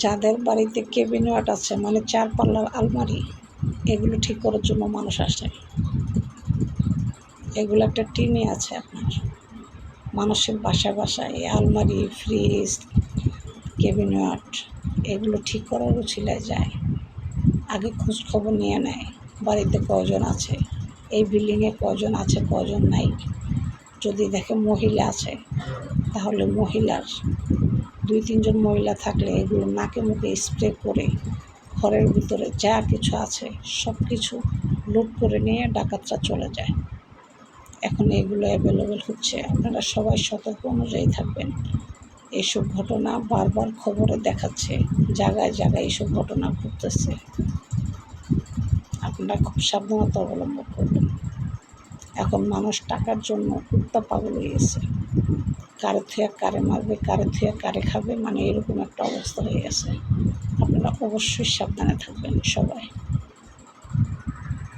যাদের বাড়িতে ক্যাবিনেট আছে, মানে 4 পাল্লার আলমারি, এগুলো ঠিক করার জন্য মানুষ আসে। এগুলো একটা টিমই আছে আপনার মানুষের বাসায় বাসায় এই আলমারি, ফ্রিজ, ক্যাবিনেট এগুলো ঠিক করার উছিলায় যায়। আগে খোঁজ খবর নিয়ে নেয় বাড়িতে কয়জন আছে, এই বিল্ডিংয়ে কয়জন আছে কয়জন নাই। যদি দেখে মহিলা আছে, তাহলে মহিলার 2-3 জন মহিলা থাকলে এগুলো নাকে মুখে স্প্রে করে ঘরের ভিতরে যা কিছু আছে সব কিছু লুট করে নিয়ে ডাকাতরা চলে যায়। এখন এগুলো অ্যাভেলেবেল হচ্ছে। আপনারা সবাই সতর্ক অনুযায়ী থাকবেন। এইসব ঘটনা বারবার খবরে দেখাচ্ছে, জায়গায় জায়গায় এইসব ঘটনা ঘটতেছে। আপনারা খুব সাবধানতা অবলম্বন করবেন। এখন মানুষ টাকার জন্য কুত্তা পাগল হয়ে গেছে, কারে থুয়া কারে মারবে, কারে থুয়া কারে খাবে, মানে এরকম একটা অবস্থা হয়ে গেছে। আপনারা অবশ্যই সাবধানে থাকবেন সবাই।